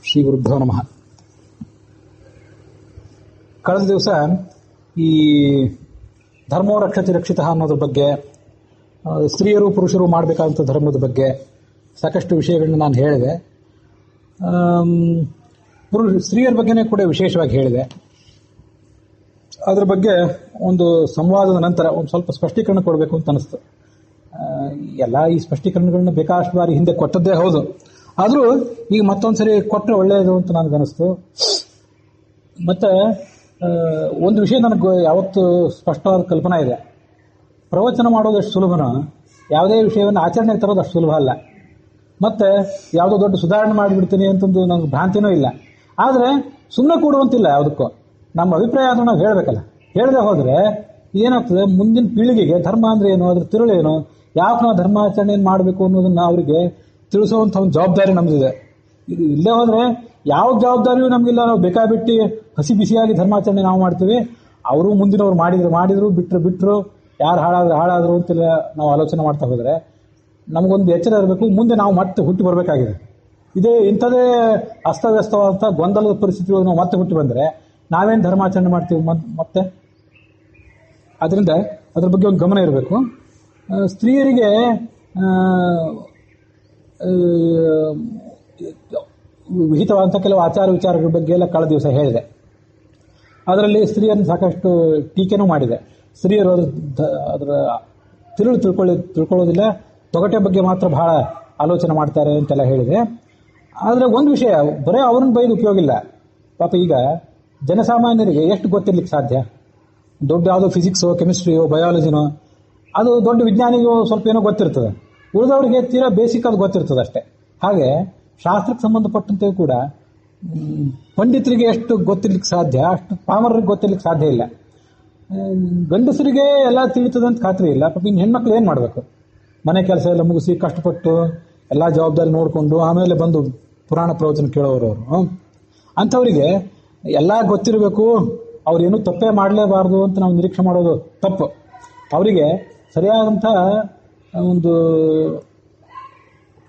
ಶ್ರೀ ಗುರುಭ್ಯೋ ನಮಃ. ಕಳೆದ ದಿವಸ ಈ ಧರ್ಮೋ ರಕ್ಷತಿ ರಕ್ಷಿತ ಅನ್ನೋದ್ರ ಬಗ್ಗೆ, ಸ್ತ್ರೀಯರು ಪುರುಷರು ಮಾಡಬೇಕಾದಂಥ ಧರ್ಮದ ಬಗ್ಗೆ ಸಾಕಷ್ಟು ವಿಷಯಗಳನ್ನ ನಾನು ಹೇಳಿದೆ. ಸ್ತ್ರೀಯರ ಬಗ್ಗೆನೇ ಕೂಡ ವಿಶೇಷವಾಗಿ ಹೇಳಿದೆ. ಅದರ ಬಗ್ಗೆ ಒಂದು ಸಂವಾದದ ನಂತರ ಒಂದು ಸ್ವಲ್ಪ ಸ್ಪಷ್ಟೀಕರಣ ಕೊಡಬೇಕು ಅಂತ ಅನಿಸ್ತು. ಎಲ್ಲ ಈ ಸ್ಪಷ್ಟೀಕರಣಗಳನ್ನ ಬೇಕಾದಷ್ಟು ಬಾರಿ ಹಿಂದೆ ಕೊಟ್ಟದ್ದೇ ಹೌದು, ಆದರೂ ಈಗ ಮತ್ತೊಂದ್ಸರಿ ಕೊಟ್ಟರೆ ಒಳ್ಳೆಯದು ಅಂತ ನನಗನ್ನಿಸ್ತು. ಮತ್ತು ಒಂದು ವಿಷಯ ನನಗೆ ಯಾವತ್ತು ಸ್ಪಷ್ಟವಾದ ಕಲ್ಪನಾ ಇದೆ. ಪ್ರವಚನ ಮಾಡೋದು ಅಷ್ಟು ಸುಲಭನೋ, ಯಾವುದೇ ವಿಷಯವನ್ನು ಆಚರಣೆಗೆ ತರೋದು ಅಷ್ಟು ಸುಲಭ ಅಲ್ಲ. ಮತ್ತು ಯಾವುದೋ ದೊಡ್ಡ ಸುಧಾರಣೆ ಮಾಡಿಬಿಡ್ತೀನಿ ಅಂತಂದು ನನಗೆ ಭ್ರಾಂತಿನೂ ಇಲ್ಲ. ಆದರೆ ಸುಮ್ಮನೆ ಕೂಡುವಂತಿಲ್ಲ. ಯಾವುದಕ್ಕೂ ನಮ್ಮ ಅಭಿಪ್ರಾಯ ಆದರೂ ನಾವು ಹೇಳಬೇಕಲ್ಲ. ಹೇಳದೆ ಹೋದರೆ ಏನಾಗ್ತದೆ, ಮುಂದಿನ ಪೀಳಿಗೆಗೆ ಧರ್ಮ ಅಂದರೆ ಏನು, ಅದ್ರ ತಿರುಳೇನು, ಯಾಕೆ ನಾವು ಧರ್ಮಾಚರಣೆಯನ್ನು ಮಾಡಬೇಕು ಅನ್ನೋದನ್ನು ಅವರಿಗೆ ತಿಳಿಸುವಂಥ ಒಂದು ಜವಾಬ್ದಾರಿ ನಮ್ಮದಿದೆ. ಇದು ಇಲ್ಲೇ ಹೋದರೆ ಯಾವ ಜವಾಬ್ದಾರಿಯೂ ನಮಗಿಲ್ಲ. ನಾವು ಬೇಕಾಬಿಟ್ಟು ಹಸಿ ಬಿಸಿಯಾಗಿ ಧರ್ಮಾಚರಣೆ ನಾವು ಮಾಡ್ತೀವಿ. ಅವರು ಮುಂದಿನವ್ರು ಮಾಡಿದ್ರು ಬಿಟ್ಟರು ಯಾರು ಹಾಳಾದ್ರು ಅಂತೆಲ್ಲ ನಾವು ಆಲೋಚನೆ ಮಾಡ್ತಾ ಹೋದರೆ ನಮಗೊಂದು ಎಚ್ಚರ ಇರಬೇಕು. ಮುಂದೆ ನಾವು ಮತ್ತೆ ಹುಟ್ಟಿ ಬರಬೇಕಾಗಿದೆ. ಇಂಥದೇ ಅಸ್ತವ್ಯಸ್ತವಾದಂಥ ಗೊಂದಲದ ಪರಿಸ್ಥಿತಿಗಳು ನಾವು ಮತ್ತೆ ಹುಟ್ಟಿ ಬಂದರೆ ನಾವೇನು ಧರ್ಮಾಚರಣೆ ಮಾಡ್ತೀವಿ ಮತ್ತೆ? ಅದರಿಂದ ಅದ್ರ ಬಗ್ಗೆ ಒಂದು ಗಮನ ಇರಬೇಕು. ಸ್ತ್ರೀಯರಿಗೆ ವಿಹಿತವಾದಂಥ ಕೆಲವು ಆಚಾರ ವಿಚಾರಗಳ ಬಗ್ಗೆ ಎಲ್ಲ ಕಳೆದ ದಿವಸ ಹೇಳಿದೆ. ಅದರಲ್ಲಿ ಸ್ತ್ರೀಯರನ್ನು ಸಾಕಷ್ಟು ಟೀಕೆನೂ ಮಾಡಿದೆ. ಸ್ತ್ರೀಯರು ಅದರ ತಿಳ್ಕೊಳ್ಳೋದಿಲ್ಲ, ತೊಗಟೆ ಬಗ್ಗೆ ಮಾತ್ರ ಬಹಳ ಆಲೋಚನೆ ಮಾಡ್ತಾರೆ ಅಂತೆಲ್ಲ ಹೇಳಿದೆ. ಆದರೆ ಒಂದು ವಿಷಯ, ಬರೀ ಅವ್ರನ್ನ ಬೈದು ಉಪಯೋಗ ಇಲ್ಲ. ಪಾಪ ಈಗ ಜನಸಾಮಾನ್ಯರಿಗೆ ಎಷ್ಟು ಗೊತ್ತಿರ್ಲಿಕ್ಕೆ ಸಾಧ್ಯ? ದೊಡ್ಡ ಯಾವುದೋ ಫಿಸಿಕ್ಸೋ ಕೆಮಿಸ್ಟ್ರಿಯೋ ಬಯಾಲಜಿನೋ ಅದು ದೊಡ್ಡ ವಿಜ್ಞಾನಿಗೂ ಸ್ವಲ್ಪ ಏನೋ ಗೊತ್ತಿರ್ತದೆ. ಉಳಿದವರಿಗೆ ತೀರಾ ಬೇಸಿಕ್ ಅದು ಗೊತ್ತಿರ್ತದೆ ಅಷ್ಟೇ. ಹಾಗೆ ಶಾಸ್ತ್ರಕ್ಕೆ ಸಂಬಂಧಪಟ್ಟಂತೆ ಕೂಡ ಪಂಡಿತರಿಗೆ ಎಷ್ಟು ಗೊತ್ತಿರ್ಲಿಕ್ಕೆ ಸಾಧ್ಯ ಅಷ್ಟು ಪಾಮರರಿಗೆ ಗೊತ್ತಿರ್ಲಿಕ್ಕೆ ಸಾಧ್ಯ ಇಲ್ಲ. ಗಂಡಸರಿಗೆ ಎಲ್ಲ ತಿಳಿತದೆ ಅಂತ ಖಾತ್ರಿ ಇಲ್ಲ. ಪಾಪ ಇನ್ನು ಹೆಣ್ಮಕ್ಳು ಏನು ಮಾಡಬೇಕು? ಮನೆ ಕೆಲಸ ಎಲ್ಲ ಮುಗಿಸಿ ಕಷ್ಟಪಟ್ಟು ಎಲ್ಲ ಜವಾಬ್ದಾರಿ ನೋಡಿಕೊಂಡು ಆಮೇಲೆ ಬಂದು ಪುರಾಣ ಪ್ರವಚನ ಕೇಳೋರು ಅವರು. ಅಂಥವರಿಗೆ ಎಲ್ಲ ಗೊತ್ತಿರಬೇಕು, ಅವ್ರೇನು ತಪ್ಪೇ ಮಾಡಲೇಬಾರ್ದು ಅಂತ ನಾವು ನಿರೀಕ್ಷೆ ಮಾಡೋದು ತಪ್ಪು. ಅವರಿಗೆ ಸರಿಯಾದಂಥ ಒಂದು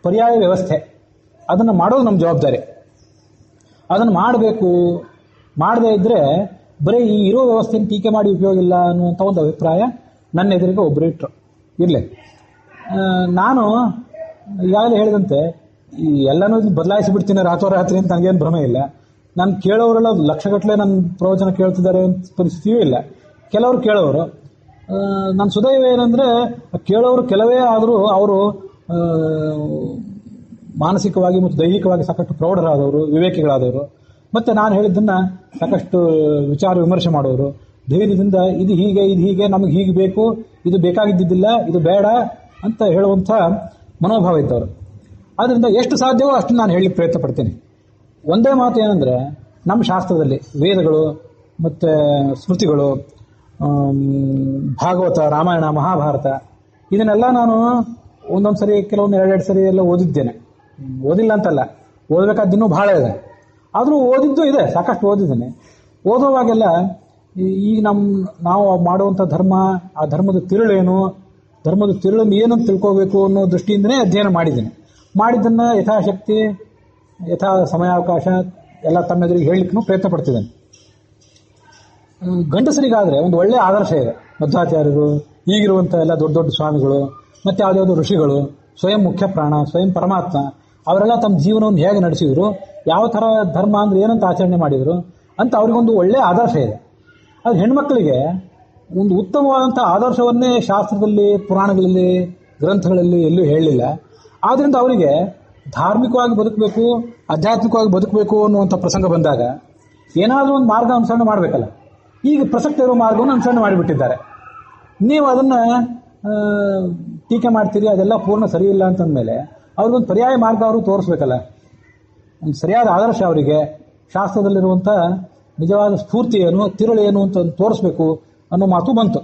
ಪರ್ಯಾಯ ವ್ಯವಸ್ಥೆ ಅದನ್ನು ಮಾಡೋದು ನಮ್ಮ ಜವಾಬ್ದಾರಿ. ಅದನ್ನು ಮಾಡಬೇಕು. ಮಾಡದೇ ಇದ್ದರೆ ಬರೀ ಈ ಇರೋ ವ್ಯವಸ್ಥೆಯನ್ನು ಟೀಕೆ ಮಾಡಿ ಉಪಯೋಗ ಇಲ್ಲ ಅನ್ನುವಂಥ ಒಂದು ಅಭಿಪ್ರಾಯ ನನ್ನ ಎದುರಿಗೆ ಒಬ್ಬರು ಇಟ್ಟರು. ಇರಲಿ, ನಾನು ಈಗಾಗಲೇ ಹೇಳಿದಂತೆ ಈ ಎಲ್ಲನೂ ಬದಲಾಯಿಸಿಬಿಡ್ತೀನಿ ರಾತ್ರೋರಾತ್ರಿ ಅಂತ ನನಗೇನು ಭ್ರಮೆ ಇಲ್ಲ. ನಾನು ಕೇಳೋರೆಲ್ಲ ಲಕ್ಷಗಟ್ಟಲೆ ನನ್ನ ಪ್ರವಚನ ಕೇಳ್ತಿದ್ದಾರೆ ಅಂತ ಪರಿಸ್ಥಿತಿಯೂ ಇಲ್ಲ. ಕೆಲವರು ಕೇಳೋರು. ನನ್ನ ಸುದೈವ ಏನಂದರೆ ಕೇಳೋರು ಕೆಲವೇ ಆದರೂ ಅವರು ಮಾನಸಿಕವಾಗಿ ಮತ್ತು ದೈಹಿಕವಾಗಿ ಸಾಕಷ್ಟು ಪ್ರೌಢರಾದವರು, ವಿವೇಕಿಗಳಾದವರು. ಮತ್ತು ನಾನು ಹೇಳಿದ್ದನ್ನು ಸಾಕಷ್ಟು ವಿಚಾರ ವಿಮರ್ಶೆ ಮಾಡೋರು, ಧೈರ್ಯದಿಂದ ಇದು ಹೀಗೆ ನಮಗೆ ಹೀಗೆ ಬೇಕು, ಇದು ಬೇಕಾಗಿದ್ದಿದ್ದಿಲ್ಲ, ಇದು ಬೇಡ ಅಂತ ಹೇಳುವಂಥ ಮನೋಭಾವ ಇದ್ದವರು. ಆದ್ದರಿಂದ ಎಷ್ಟು ಸಾಧ್ಯವೋ ಅಷ್ಟು ನಾನು ಹೇಳಲಿಕ್ಕೆ ಪ್ರಯತ್ನ ಪಡ್ತೀನಿ. ಒಂದೇ ಮಾತು ಏನಂದರೆ, ನಮ್ಮ ಶಾಸ್ತ್ರದಲ್ಲಿ ವೇದಗಳು ಮತ್ತು ಸ್ಮೃತಿಗಳು, ಭಾಗವತ, ರಾಮಾಯಣ, ಮಹಾಭಾರತ ಇದನ್ನೆಲ್ಲ ನಾನು ಒಂದೊಂದು ಸರಿ ಕೆಲವೊಂದು ಎರಡೆರಡು ಸರಿ ಎಲ್ಲ ಓದಿದ್ದೇನೆ. ಓದಿಲ್ಲ ಅಂತಲ್ಲ, ಓದಬೇಕಾದ ಇನ್ನೂ ಭಾಳ ಇದೆ. ಆದರೂ ಓದಿದ್ದು ಇದೆ, ಸಾಕಷ್ಟು ಓದಿದ್ದೇನೆ. ಓದುವಾಗೆಲ್ಲ ಈಗ ನಾವು ಮಾಡುವಂಥ ಧರ್ಮ, ಆ ಧರ್ಮದ ತಿರುಳೇನು, ಧರ್ಮದ ತಿರುಳನ್ನು ಏನಂತ ತಿಳ್ಕೋಬೇಕು ಅನ್ನೋ ದೃಷ್ಟಿಯಿಂದನೇ ಅಧ್ಯಯನ ಮಾಡಿದ್ದೇನೆ. ಮಾಡಿದ್ದನ್ನು ಯಥಾಶಕ್ತಿ ಯಥಾ ಸಮಯಾವಕಾಶ ಎಲ್ಲ ತಮ್ಮೆದುರಿಗೆ ಹೇಳಲಿಕ್ಕೂ ಪ್ರಯತ್ನ ಪಡ್ತಿದ್ದೇನೆ. ಗಂಡಸರಿಗಾದರೆ ಒಂದು ಒಳ್ಳೆಯ ಆದರ್ಶ ಇದೆ. ಮಧ್ವಾಚಾರ್ಯರು, ಈಗಿರುವಂಥ ಎಲ್ಲ ದೊಡ್ಡ ದೊಡ್ಡ ಸ್ವಾಮಿಗಳು, ಮತ್ತು ಯಾವುದ್ಯಾವುದೋ ಋಷಿಗಳು, ಸ್ವಯಂ ಮುಖ್ಯ ಪ್ರಾಣ, ಸ್ವಯಂ ಪರಮಾತ್ಮ, ಅವರೆಲ್ಲ ತಮ್ಮ ಜೀವನವನ್ನು ಹೇಗೆ ನಡೆಸಿದರು, ಯಾವ ಥರ ಧರ್ಮ ಅಂದರೆ ಏನಂತ ಆಚರಣೆ ಮಾಡಿದರು ಅಂತ ಅವ್ರಿಗೊಂದು ಒಳ್ಳೆಯ ಆದರ್ಶ ಇದೆ. ಅದು ಹೆಣ್ಮಕ್ಳಿಗೆ ಒಂದು ಉತ್ತಮವಾದಂಥ ಆದರ್ಶವನ್ನೇ ಶಾಸ್ತ್ರದಲ್ಲಿ, ಪುರಾಣಗಳಲ್ಲಿ, ಗ್ರಂಥಗಳಲ್ಲಿ ಎಲ್ಲೂ ಹೇಳಲಿಲ್ಲ. ಆದ್ದರಿಂದ ಅವರಿಗೆ ಧಾರ್ಮಿಕವಾಗಿ ಬದುಕಬೇಕು, ಆಧ್ಯಾತ್ಮಿಕವಾಗಿ ಬದುಕಬೇಕು ಅನ್ನುವಂಥ ಪ್ರಸಂಗ ಬಂದಾಗ ಏನಾದರೂ ಒಂದು ಮಾರ್ಗ ಅನುಸರಣೆ ಮಾಡಬೇಕಲ್ಲ. ಈಗ ಪ್ರಸಕ್ತ ಇರೋ ಮಾರ್ಗವನ್ನು ಅನುಸರಣೆ ಮಾಡಿಬಿಟ್ಟಿದ್ದಾರೆ. ನೀವು ಅದನ್ನು ಟೀಕೆ ಮಾಡ್ತೀರಿ, ಅದೆಲ್ಲ ಪೂರ್ಣ ಸರಿ ಇಲ್ಲ ಅಂತಂದಮೇಲೆ ಅವ್ರಿಗೊಂದು ಪರ್ಯಾಯ ಮಾರ್ಗ ಅವರು ತೋರಿಸ್ಬೇಕಲ್ಲ. ಒಂದು ಸರಿಯಾದ ಆದರ್ಶ ಅವರಿಗೆ ಶಾಸ್ತ್ರದಲ್ಲಿರುವಂಥ ನಿಜವಾದ ಸ್ಫೂರ್ತಿ ಏನು, ತಿರುಳು ಏನು ಅಂತ ತೋರಿಸ್ಬೇಕು ಅನ್ನೋ ಮಾತು ಬಂತು.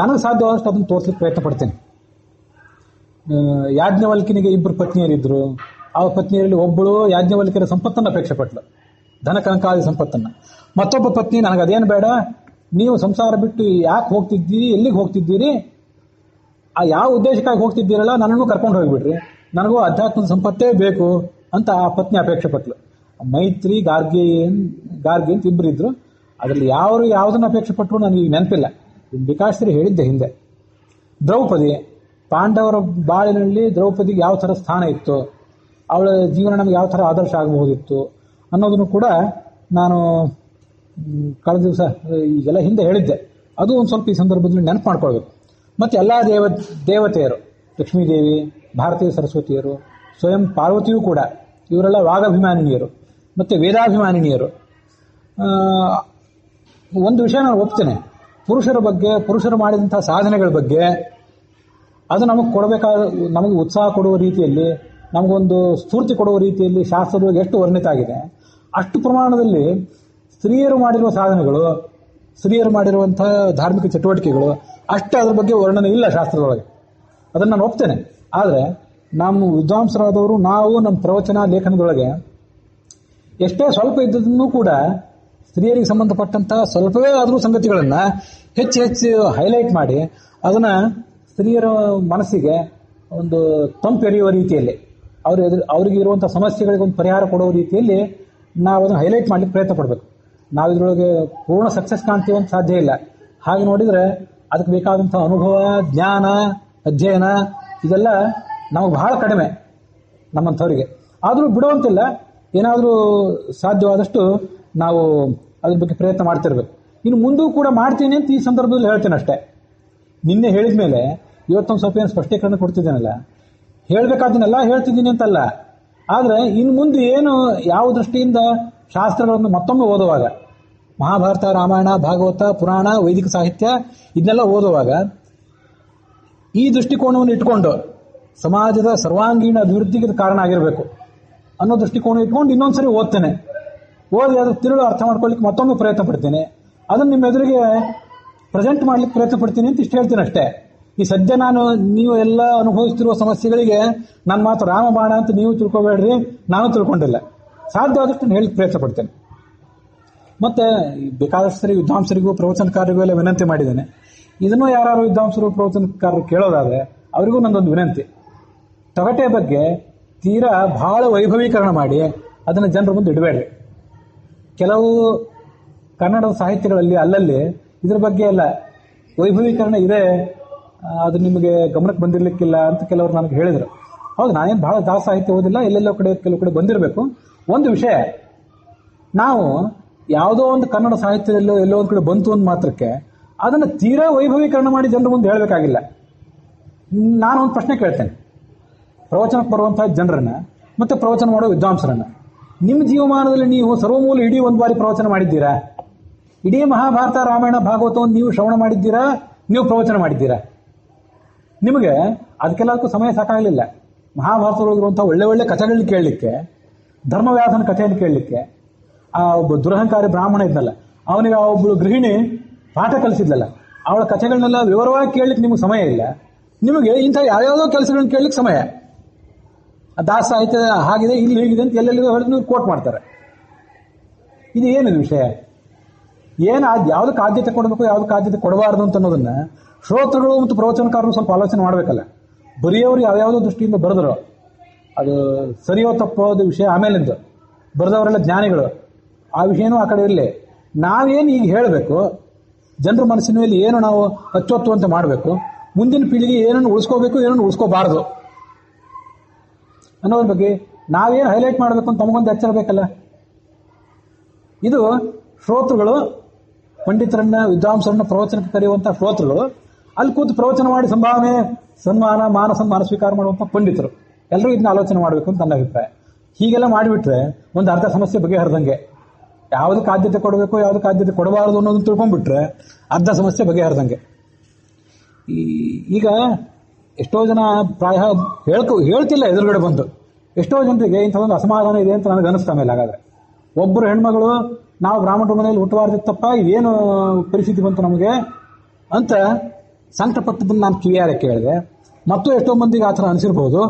ನನಗೆ ಸಾಧ್ಯವಾದಷ್ಟು ಅದನ್ನು ತೋರಿಸ್ಲಿಕ್ಕೆ ಪ್ರಯತ್ನ ಪಡ್ತೇನೆ. ಯಾಜ್ಞವಲ್ಕಿನಿಗೆ 2 ಪತ್ನಿಯರಿದ್ದರು. ಆ ಪತ್ನಿಯರಲ್ಲಿ ಒಬ್ಬಳು ಯಾಜ್ಞವಲ್ಕ್ಯರ ಸಂಪತ್ತನ್ನು ಅಪೇಕ್ಷೆ ಪಟ್ಲು, ಧನ ಕನಕಾದಿ ಸಂಪತ್ತನ್ನು. ಮತ್ತೊಬ್ಬ ಪತ್ನಿ, ನನಗದೇನು ಬೇಡ, ನೀವು ಸಂಸಾರ ಬಿಟ್ಟು ಯಾಕೆ ಹೋಗ್ತಿದ್ದೀರಿ, ಎಲ್ಲಿಗೆ ಹೋಗ್ತಿದ್ದೀರಿ, ಆ ಯಾವ ಉದ್ದೇಶಕ್ಕಾಗಿ ಹೋಗ್ತಿದ್ದೀರಲ್ಲ ನನ್ನನ್ನು ಕರ್ಕೊಂಡು ಹೋಗಿಬಿಡ್ರಿ, ನನಗೂ ಅಧ್ಯಾತ್ಮದ ಸಂಪತ್ತೇ ಬೇಕು ಅಂತ ಆ ಪತ್ನಿ ಅಪೇಕ್ಷೆ ಪಟ್ಲು. ಮೈತ್ರಿ, ಗಾರ್ಗಿ ಅಂತ ಇಬ್ಬರು ಇದ್ರು. ಅದರಲ್ಲಿ ಯಾವುದನ್ನ ಅಪೇಕ್ಷೆ ಪಟ್ಟರು ನನಗೆ ನೆನಪಿಲ್ಲ. ಭಿಕಾಶ್ರೀ ಹೇಳಿದ್ದೆ ಹಿಂದೆ. ದ್ರೌಪದಿ, ಪಾಂಡವರ ಬಾಳಿನಲ್ಲಿ ದ್ರೌಪದಿಗೆ ಯಾವ ಥರ ಸ್ಥಾನ ಇತ್ತು, ಅವಳ ಜೀವನ ನಮಗೆ ಯಾವ ಥರ ಆದರ್ಶ ಆಗಬಹುದಿತ್ತು ಅನ್ನೋದನ್ನು ಕೂಡ ನಾನು ಕಳೆದ ದಿವಸ ಈಗೆಲ್ಲ ಹಿಂದೆ ಹೇಳಿದ್ದೆ. ಅದು ಒಂದು ಸ್ವಲ್ಪ ಈ ಸಂದರ್ಭದಲ್ಲಿ ನೆನಪು ಮಾಡ್ಕೊಳ್ಬೇಕು. ಮತ್ತು ಎಲ್ಲ ದೇವತೆಯರು, ಲಕ್ಷ್ಮೀದೇವಿ, ಭಾರತೀಯ ಸರಸ್ವತಿಯರು, ಸ್ವಯಂ ಪಾರ್ವತಿಯೂ ಕೂಡ, ಇವರೆಲ್ಲ ವಾಗಾಭಿಮಾನಿನಿಯರು ಮತ್ತು ವೇದಾಭಿಮಾನಿನಿಯರು. ಒಂದು ವಿಷಯ ನಾನು ಒಪ್ತೇನೆ, ಪುರುಷರ ಬಗ್ಗೆ, ಪುರುಷರು ಮಾಡಿದಂಥ ಸಾಧನೆಗಳ ಬಗ್ಗೆ ಅದು ನಮಗೆ ಉತ್ಸಾಹ ಕೊಡುವ ರೀತಿಯಲ್ಲಿ, ನಮಗೊಂದು ಸ್ಫೂರ್ತಿ ಕೊಡುವ ರೀತಿಯಲ್ಲಿ ಶಾಸ್ತ್ರದೊಳಗೆ ಎಷ್ಟು ವರ್ಣಿತ ಆಗಿದೆ, ಅಷ್ಟು ಪ್ರಮಾಣದಲ್ಲಿ ಸ್ತ್ರೀಯರು ಮಾಡಿರುವ ಸಾಧನೆಗಳು, ಸ್ತ್ರೀಯರು ಮಾಡಿರುವಂಥ ಧಾರ್ಮಿಕ ಚಟುವಟಿಕೆಗಳು ಅಷ್ಟು ಅದ್ರ ಬಗ್ಗೆ ವರ್ಣನೆ ಇಲ್ಲ ಶಾಸ್ತ್ರದೊಳಗೆ. ಅದನ್ನು ನಾನು ಒಪ್ತೇನೆ. ಆದರೆ ನಮ್ಮ ವಿದ್ವಾಂಸರಾದವರು ನಾವು ನಮ್ಮ ಪ್ರವಚನ ಲೇಖನದೊಳಗೆ ಎಷ್ಟೇ ಸ್ವಲ್ಪ ಇದ್ದದನ್ನು ಕೂಡ ಸ್ತ್ರೀಯರಿಗೆ ಸಂಬಂಧಪಟ್ಟಂಥ ಸ್ವಲ್ಪವೇ ಆದರೂ ಸಂಗತಿಗಳನ್ನು ಹೆಚ್ಚು ಹೈಲೈಟ್ ಮಾಡಿ ಅದನ್ನು ಸ್ತ್ರೀಯರ ಮನಸ್ಸಿಗೆ ಒಂದು ತಂಪೆರೆಯುವ ರೀತಿಯಲ್ಲಿ, ಅವರಿಗೆ ಇರುವಂಥ ಸಮಸ್ಯೆಗಳಿಗೆ ಒಂದು ಪರಿಹಾರ ಕೊಡುವ ರೀತಿಯಲ್ಲಿ ನಾವು ಅದನ್ನು ಹೈಲೈಟ್ ಮಾಡಲಿಕ್ಕೆ ಪ್ರಯತ್ನ ಪಡಬೇಕು. ನಾವು ಇದರೊಳಗೆ ಪೂರ್ಣ ಸಕ್ಸಸ್ ಕಾಣ್ತೀವಿ ಅಂತ ಸಾಧ್ಯ ಇಲ್ಲ. ಹಾಗೆ ನೋಡಿದರೆ ಅದಕ್ಕೆ ಬೇಕಾದಂಥ ಅನುಭವ, ಜ್ಞಾನ, ಅಧ್ಯಯನ ಇದೆಲ್ಲ ನಮಗೆ ಬಹಳ ಕಡಿಮೆ ನಮ್ಮಂಥವರಿಗೆ. ಆದರೂ ಬಿಡುವಂತಿಲ್ಲ, ಏನಾದರೂ ಸಾಧ್ಯವಾದಷ್ಟು ನಾವು ಅದ್ರ ಬಗ್ಗೆ ಪ್ರಯತ್ನ ಮಾಡ್ತಿರ್ಬೇಕು. ಇನ್ನು ಮುಂದೂ ಕೂಡ ಮಾಡ್ತೀನಿ ಅಂತ ಈ ಸಂದರ್ಭದಲ್ಲಿ ಹೇಳ್ತೇನೆ ಅಷ್ಟೇ. ನಿನ್ನೆ ಹೇಳಿದ ಮೇಲೆ ಇವತ್ತೊಂದು ಸ್ವಲ್ಪ ಏನು ಸ್ಪಷ್ಟೀಕರಣ ಕೊಡ್ತಿದ್ದೇನಲ್ಲ, ಹೇಳಬೇಕಾದನ್ನೆಲ್ಲ ಹೇಳ್ತಿದ್ದೀನಿ ಅಂತಲ್ಲ. ಆದರೆ ಇನ್ನು ಮುಂದೆ ಏನು, ಯಾವ ದೃಷ್ಟಿಯಿಂದ ಶಾಸ್ತ್ರಗಳನ್ನು ಮತ್ತೊಮ್ಮೆ ಓದುವಾಗ, ಮಹಾಭಾರತ, ರಾಮಾಯಣ, ಭಾಗವತ, ಪುರಾಣ, ವೈದಿಕ ಸಾಹಿತ್ಯ ಇದನ್ನೆಲ್ಲ ಓದುವಾಗ ಈ ದೃಷ್ಟಿಕೋನವನ್ನು ಇಟ್ಕೊಂಡು ಸಮಾಜದ ಸರ್ವಾಂಗೀಣ ಅಭಿವೃದ್ಧಿಗೆ ಕಾರಣ ಆಗಿರಬೇಕು ಅನ್ನೋ ದೃಷ್ಟಿಕೋನ ಇಟ್ಕೊಂಡು ಇನ್ನೊಂದ್ಸರಿ ಓದ್ತೇನೆ. ಓದಿ ಅದು ತಿರುಳು ಅರ್ಥ ಮಾಡ್ಕೊಳ್ಳಿಕ್ಕೆ ಮತ್ತೊಮ್ಮೆ ಪ್ರಯತ್ನ ಪಡ್ತೀನಿ. ಅದನ್ನು ನಿಮ್ಮ ಎದುರಿಗೆ ಪ್ರೆಸೆಂಟ್ ಮಾಡ್ಲಿಕ್ಕೆ ಪ್ರಯತ್ನ ಪಡ್ತೀನಿ ಅಂತ ಇಷ್ಟು ಹೇಳ್ತೀನಿ ಅಷ್ಟೇ. ಈ ಸದ್ಯ ನೀವು ಎಲ್ಲ ಅನುಭವಿಸ್ತಿರುವ ಸಮಸ್ಯೆಗಳಿಗೆ ನನ್ನ ಮಾತು ರಾಮಬಾಣ ಅಂತ ನೀವು ತಿಳ್ಕೊಬೇಡ್ರಿ, ನಾನು ತಿಳ್ಕೊಂಡಿಲ್ಲ. ಸಾಧ್ಯವಾದಷ್ಟು ಹೇಳಲಿಕ್ಕೆ ಪ್ರಯತ್ನ ಪಡ್ತೇನೆ. ಮತ್ತೆ ಬೇಕಾದಷ್ಟು ಸರಿ ವಿದ್ವಾಂಸರಿಗೂ ಪ್ರವಚನಕಾರರಿಗೂ ಎಲ್ಲ ವಿನಂತಿ ಮಾಡಿದ್ದೇನೆ. ಇದನ್ನು ಯಾರು ವಿದ್ವಾಂಸರು ಪ್ರವಚನಕಾರರು ಕೇಳೋದಾದ್ರೆ ಅವರಿಗೂ ನಂದೊಂದು ವಿನಂತಿ, ತೊಗಟೆ ಬಗ್ಗೆ ತೀರಾ ಬಹಳ ವೈಭವೀಕರಣ ಮಾಡಿ ಅದನ್ನು ಜನರ ಮುಂದೆ ಇಡಬೇಡ್ರಿ. ಕೆಲವು ಕನ್ನಡದ ಸಾಹಿತ್ಯಗಳಲ್ಲಿ ಅಲ್ಲಲ್ಲಿ ಇದ್ರ ಬಗ್ಗೆ ಎಲ್ಲ ವೈಭವೀಕರಣ ಇದೆ, ಅದು ನಿಮಗೆ ಗಮನಕ್ಕೆ ಬಂದಿರಲಿಕ್ಕಿಲ್ಲ ಅಂತ ಕೆಲವರು ನನಗೆ ಹೇಳಿದರು. ಹೌದು, ನಾನೇನು ಬಹಳ ದಾಸ ಸಾಹಿತ್ಯ ಓದಿಲ್ಲ, ಕೆಲವು ಕಡೆ ಬಂದಿರಬೇಕು. ಒಂದು ವಿಷಯ, ನಾವು ಯಾವುದೋ ಒಂದು ಕನ್ನಡ ಸಾಹಿತ್ಯದಲ್ಲೋ ಎಲ್ಲೋ ಒಂದು ಕಡೆ ಬಂತು ಅಂದ ಮಾತ್ರಕ್ಕೆ ಅದನ್ನು ತೀರಾ ವೈಭವೀಕರಣ ಮಾಡಿ ಜನರ ಮುಂದೆ ಹೇಳಬೇಕಾಗಿಲ್ಲ. ನಾನು ಒಂದು ಪ್ರಶ್ನೆ ಕೇಳ್ತೇನೆ, ಪ್ರವಚನಕ್ಕೆ ಬರುವಂತಹ ಜನರನ್ನ ಮತ್ತೆ ಪ್ರವಚನ ಮಾಡೋ ವಿದ್ವಾಂಸರನ್ನ, ನಿಮ್ಮ ಜೀವಮಾನದಲ್ಲಿ ನೀವು ಸರ್ವಮೂಲ ಇಡೀ ಒಂದು ಬಾರಿ ಪ್ರವಚನ ಮಾಡಿದ್ದೀರಾ? ಇಡೀ ಮಹಾಭಾರತ, ರಾಮಾಯಣ, ಭಾಗವತವನ್ನು ನೀವು ಶ್ರವಣ ಮಾಡಿದ್ದೀರಾ? ನೀವು ಪ್ರವಚನ ಮಾಡಿದ್ದೀರಾ? ನಿಮಗೆ ಅದಕ್ಕೆಲ್ಲದಕ್ಕೂ ಸಮಯ ಸಾಕಾಗಲಿಲ್ಲ. ಮಹಾಭಾರತದೊಳಗಿರುವಂಥ ಒಳ್ಳೆ ಒಳ್ಳೆ ಕಥೆಗಳನ್ನ ಕೇಳಲಿಕ್ಕೆ, ಧರ್ಮವ್ಯಾಸನ ಕಥೆಯನ್ನು ಕೇಳಲಿಕ್ಕೆ, ಆ ಒಬ್ಬ ದುರಹಂಕಾರಿ ಬ್ರಾಹ್ಮಣ ಇದ್ದಲ್ಲ, ಅವನಿಗೆ ಆ ಒಬ್ಬಳು ಗೃಹಿಣಿ ಪಾಠ ಕಲಿಸಿದ್ಲಲ್ಲ, ಅವಳ ಕಥೆಗಳನ್ನೆಲ್ಲ ವಿವರವಾಗಿ ಕೇಳಲಿಕ್ಕೆ ನಿಮಗೆ ಸಮಯ ಇಲ್ಲ. ನಿಮಗೆ ಇಂಥ ಯಾವ್ಯಾವುದೋ ಕೆಲಸಗಳನ್ನ ಕೇಳಲಿಕ್ಕೆ ಸಮಯ. ದಾಸ ಸಾಹಿತ್ಯ ಹಾಗಿದೆ, ಇಲ್ಲಿ ಹೀಗಿದೆ ಅಂತ ಎಲ್ಲೆಲ್ಲಿಗೂ ಹೇಳಿದ್ ನೀವು ಕೋಟ್ ಮಾಡ್ತಾರೆ. ಇದು ಏನಿದು ವಿಷಯ? ಏನು ಯಾವುದಕ್ಕೆ ಆದ್ಯತೆ ಕೊಡಬೇಕು, ಯಾವುದಕ್ಕೆ ಆದ್ಯತೆ ಕೊಡಬಾರ್ದು ಅಂತ ಅನ್ನೋದನ್ನ ಶ್ರೋತೃಗಳು ಮತ್ತು ಪ್ರವಚನಕಾರರು ಸ್ವಲ್ಪ ಆಲೋಚನೆ ಮಾಡಬೇಕಲ್ಲ. ಬರೆಯೋರು ಯಾವ್ಯಾವುದೋ ದೃಷ್ಟಿಯಿಂದ ಬರೆದರು, ಅದು ಸರಿಯೋ ತಪ್ಪೋದು ವಿಷಯ ಆಮೇಲಿಂದು. ಬರೆದವರೆಲ್ಲ ಜ್ಞಾನಿಗಳು, ಆ ವಿಷಯನೂ ಆ ಕಡೆ ಇರಲಿ. ನಾವೇನು ಈಗ ಹೇಳಬೇಕು, ಜನರ ಮನಸ್ಸಿನ ಮೇಲೆ ಏನು ನಾವು ಅಚ್ಚೊತ್ತು ಅಂತ ಮಾಡಬೇಕು, ಮುಂದಿನ ಪೀಳಿಗೆ ಏನನ್ನು ಉಳಿಸ್ಕೋಬೇಕು, ಏನನ್ನು ಉಳಿಸ್ಕೋಬಾರ್ದು ಅನ್ನೋದ್ರ ಬಗ್ಗೆ ನಾವೇನು ಹೈಲೈಟ್ ಮಾಡಬೇಕು ಅಂತ ತಮಗೊಂದು ಎಚ್ಚರ ಬೇಕಲ್ಲ. ಇದು ಶ್ರೋತೃಗಳು, ಪಂಡಿತರನ್ನ, ವಿದ್ವಾಂಸರನ್ನ ಪ್ರವಚನಕ್ಕೆ ಕರೆಯುವಂಥ ಶ್ರೋತೃಗಳು, ಅಲ್ಲಿ ಕೂತು ಪ್ರವಚನ ಮಾಡಿ ಸಂಭಾವನೆ, ಸನ್ಮಾನ, ಮಾನ ಸ್ವೀಕಾರ ಮಾಡುವಂಥ ಪಂಡಿತರು ಎಲ್ಲರೂ ಇದನ್ನ ಆಲೋಚನೆ ಮಾಡಬೇಕು ಅಂತ ನನ್ನ ಅಭಿಪ್ರಾಯ. ಹೀಗೆಲ್ಲ ಮಾಡಿಬಿಟ್ರೆ ಒಂದು ಅರ್ಧ ಸಮಸ್ಯೆ ಬಗೆಹರಿದಂಗೆ. ಯಾವುದಕ್ಕೆ ಆದ್ಯತೆ ಕೊಡಬೇಕು, ಯಾವುದಕ್ಕೆ ಆದ್ಯತೆ ಕೊಡಬಾರದು ಅನ್ನೋದನ್ನು ತಿಳ್ಕೊಂಡ್ಬಿಟ್ರೆ ಅರ್ಧ ಸಮಸ್ಯೆ ಬಗೆಹರಿದಂಗೆ. ಈಗ ಎಷ್ಟೋ ಜನ ಪ್ರಾಯ ಹೇಳ್ತಿಲ್ಲ ಎದುರುಗಡೆ ಬಂದು. ಎಷ್ಟೋ ಜನರಿಗೆ ಇಂಥದೊಂದು ಅಸಮಾಧಾನ ಇದೆ ಅಂತ ನನಗೆ ಅನಿಸ್ತಾ ಮೇಲೆ. ಹಾಗಾದ್ರೆ ಒಬ್ಬರು ಹೆಣ್ಮಗಳು, ನಾವು ಬ್ರಾಹ್ಮಣರ ಮನೆಯಲ್ಲಿ ಹುಟ್ಟುವಾರ್ದಿತ್ತಪ್ಪ, ಇದೇನು ಪರಿಸ್ಥಿತಿ ಬಂತು ನಮಗೆ ಅಂತ ಸಂಕಟ ಪಟ್ಟದನ್ನು ನಾನು ಕಿವಿಯಾರೆ ಕೇಳಿದೆ. ಮತ್ತು ಎಷ್ಟೋ ಮಂದಿಗೆ ಆ ಥರ ಅನಿಸಿರ್ಬೋದು.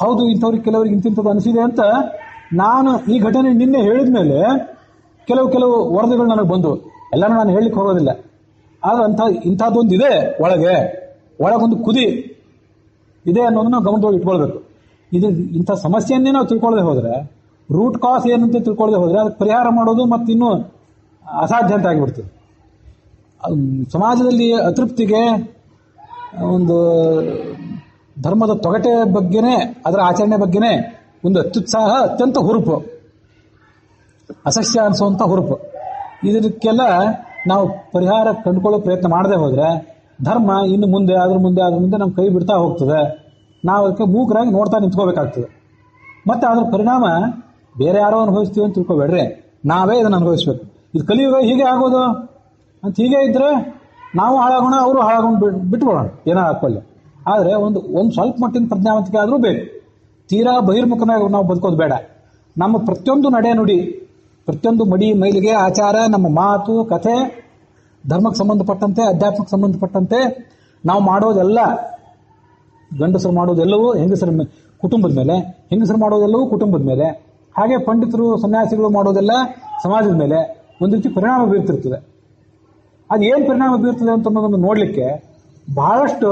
ಹೌದು, ಇಂಥವ್ರಿಗೆ ಕೆಲವರಿಗೆ ಇಂಥದ್ದು ಅನಿಸಿದೆ ಅಂತ ನಾನು ಈ ಘಟನೆ ನಿನ್ನೆ ಹೇಳಿದ ಮೇಲೆ ಕೆಲವು ವರದಿಗಳು ನನಗೆ ಬಂದು, ಎಲ್ಲನೂ ನಾನು ಹೇಳಲಿಕ್ಕೆ ಹೋಗೋದಿಲ್ಲ. ಆದರೆ ಇಂಥದ್ದೊಂದು ಇದೆ, ಒಳಗೊಂದು ಕುದಿ ಇದೆ ಅನ್ನೋದನ್ನ ಗಮನದೊಳಗೆ ಇಟ್ಕೊಳ್ಬೇಕು. ಇದು ಇಂಥ ಸಮಸ್ಯೆಯನ್ನೇ ನಾವು ತಿಳ್ಕೊಳ್ಳದೆ ಹೋದ್ರೆ, ರೂಟ್ ಕಾಸ್ ಏನಂತ ತಿಳ್ಕೊಳ್ಳದೆ ಹೋದ್ರೆ ಅದಕ್ಕೆ ಪರಿಹಾರ ಮಾಡೋದು ಮತ್ತಿನ್ನೂ ಅಸಾಧ್ಯ ಅಂತ ಆಗಿಬಿಡ್ತದೆ. ಸಮಾಜದಲ್ಲಿ ಅತೃಪ್ತಿಗೆ ಒಂದು ಧರ್ಮದ ತೊಗಟೆ ಬಗ್ಗೆನೇ, ಅದರ ಆಚರಣೆ ಬಗ್ಗೆನೇ ಒಂದು ಅತ್ಯುತ್ಸಾಹ, ಅತ್ಯಂತ ಹುರುಪು, ಅಸಹ್ಯ ಅನಿಸುವಂಥ ಹುರುಪು. ಇದಕ್ಕೆಲ್ಲ ನಾವು ಪರಿಹಾರ ಕಂಡುಕೊಳ್ಳೋ ಪ್ರಯತ್ನ ಮಾಡದೆ ಹೋದರೆ ಧರ್ಮ ಇನ್ನು ಮುಂದೆ ಅದ್ರ ಮುಂದೆ ನಮ್ಮ ಕೈ ಬಿಡ್ತಾ ಹೋಗ್ತದೆ. ನಾವು ಅದಕ್ಕೆ ಮೂಕರಾಗಿ ನೋಡ್ತಾ ನಿಂತ್ಕೋಬೇಕಾಗ್ತದೆ. ಮತ್ತು ಅದರ ಪರಿಣಾಮ ಬೇರೆ ಯಾರೋ ಅನುಭವಿಸ್ತೀವಿ ಅಂತ ತಿಳ್ಕೊಬೇಡ್ರಿ, ನಾವೇ ಇದನ್ನು ಅನುಭವಿಸ್ಬೇಕು. ಇದು ಕಲಿಯುಗ ಹೀಗೆ ಆಗೋದು ಅಂತ ಹೀಗೆ ಇದ್ದರೆ ನಾವು ಹಾಳಾಗೋಣ, ಅವರು ಹಾಳಾಗೋಣ, ಬಿಟ್ಬಿಡೋಣ, ಏನೋ ಹಾಕೊಳ್ಳಿ. ಆದರೆ ಒಂದು ಸ್ವಲ್ಪ ಮಟ್ಟಿನ ಪ್ರಜ್ಞಾವಂತಿಕೆ ಆದರೂ ಬೇಕು. ತೀರಾ ಬಹಿರ್ಮುಖನಾಗಿ ನಾವು ಬದುಕೋದು ಬೇಡ. ನಮ್ಮ ಪ್ರತಿಯೊಂದು ನಡೆ ನುಡಿ, ಪ್ರತಿಯೊಂದು ಮಡಿ ಮೈಲಿಗೆ, ಆಚಾರ, ನಮ್ಮ ಮಾತು, ಕಥೆ, ಧರ್ಮಕ್ಕೆ ಸಂಬಂಧಪಟ್ಟಂತೆ, ಅಧ್ಯಾತ್ಮಕ್ಕೆ ಸಂಬಂಧಪಟ್ಟಂತೆ ನಾವು ಮಾಡೋದೆಲ್ಲ, ಗಂಡಸರು ಮಾಡೋದೆಲ್ಲವೂ ಹೆಂಗಸರ ಕುಟುಂಬದ ಮೇಲೆ, ಹೆಂಗಸರು ಮಾಡೋದೆಲ್ಲವೂ ಕುಟುಂಬದ ಮೇಲೆ, ಹಾಗೆ ಪಂಡಿತರು ಸನ್ಯಾಸಿಗಳು ಮಾಡೋದೆಲ್ಲ ಸಮಾಜದ ಮೇಲೆ ಒಂದು ರೀತಿ ಪರಿಣಾಮ ಬೀರ್ತಿರ್ತದೆ. ಅದು ಏನು ಪರಿಣಾಮ ಬೀರ್ತದೆ ಅಂತ ಅನ್ನೋದನ್ನು ನೋಡಲಿಕ್ಕೆ ಬಹಳಷ್ಟು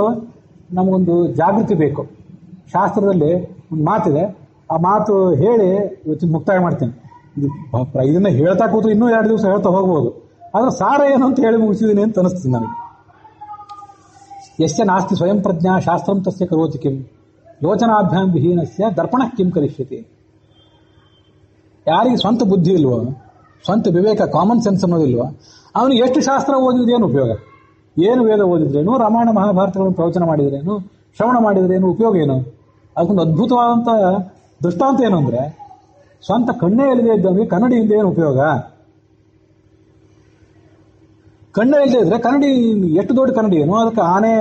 ನಮಗೊಂದು ಜಾಗೃತಿ ಬೇಕು. ಶಾಸ್ತ್ರದಲ್ಲಿ ಒಂದು ಮಾತಿದೆ, ಆ ಮಾತು ಹೇಳಿ ಇವತ್ತಿನ ಮುಕ್ತಾಯ ಮಾಡ್ತೇನೆ. ಇದನ್ನ ಹೇಳ್ತಾ ಕೂತು ಇನ್ನೂ 2 ದಿವಸ ಹೇಳ್ತಾ ಹೋಗ್ಬೋದು. ಆದರೆ ಸಾರ ಏನು ಅಂತ ಹೇಳಿ ಮುಗಿಸಿದ್ದೀನಿ ಅಂತ ಅನಿಸ್ತೀನಿ ನನಗೆ. ಯಸ್ಯ ನಾಸ್ತಿ ಸ್ವಯಂ ಪ್ರಜ್ಞಾ ಶಾಸ್ತ್ರಂ ತಸ್ಯ ಕರೋತಿ ಕಿಂ ಯೋಚನಾಭ್ಯಾಂ ವಿಹೀನಸ್ಯ ದರ್ಪಣ ಕಿಂ ಕರಿಷ್ಯತಿ. ಯಾರಿಗೆ ಸ್ವಂತ ಬುದ್ಧಿ ಇಲ್ವೋ, ಸ್ವಂತ ವಿವೇಕ, ಕಾಮನ್ ಸೆನ್ಸ್ ಅನ್ನೋದಿಲ್ವೋ, ಅವನು ಎಷ್ಟು ಶಾಸ್ತ್ರ ಓದಿದ್ರೇನು ಉಪಯೋಗ? ಏನು ವೇದ ಓದಿದ್ರೇನು, ರಾಮಾಯಣ ಮಹಾಭಾರತಗಳನ್ನು ಪ್ರವಚನ ಮಾಡಿದ್ರೇನು, ಶ್ರವಣ ಮಾಡಿದ್ರೇನು, ಉಪಯೋಗ ಏನು? ಅದಕ್ಕೊಂದು ಅದ್ಭುತವಾದಂಥ ದೃಷ್ಟಾಂತ ಏನು ಅಂದರೆ, ಸ್ವಂತ ಕಣ್ಣೇ ಇಲ್ಲದೆ ಇದ್ದವನಿಗೆ ಕನ್ನಡಿಯಿಂದ ಏನು ಉಪಯೋಗ? ಕಣ್ಣೇ ಇಲ್ಲದೆ ಇದ್ರೆ ಕನ್ನಡಿ ಎಷ್ಟು ದೊಡ್ಡ ಕನ್ನಡಿ ಏನು, ಅದಕ್ಕೆ ಆನೆ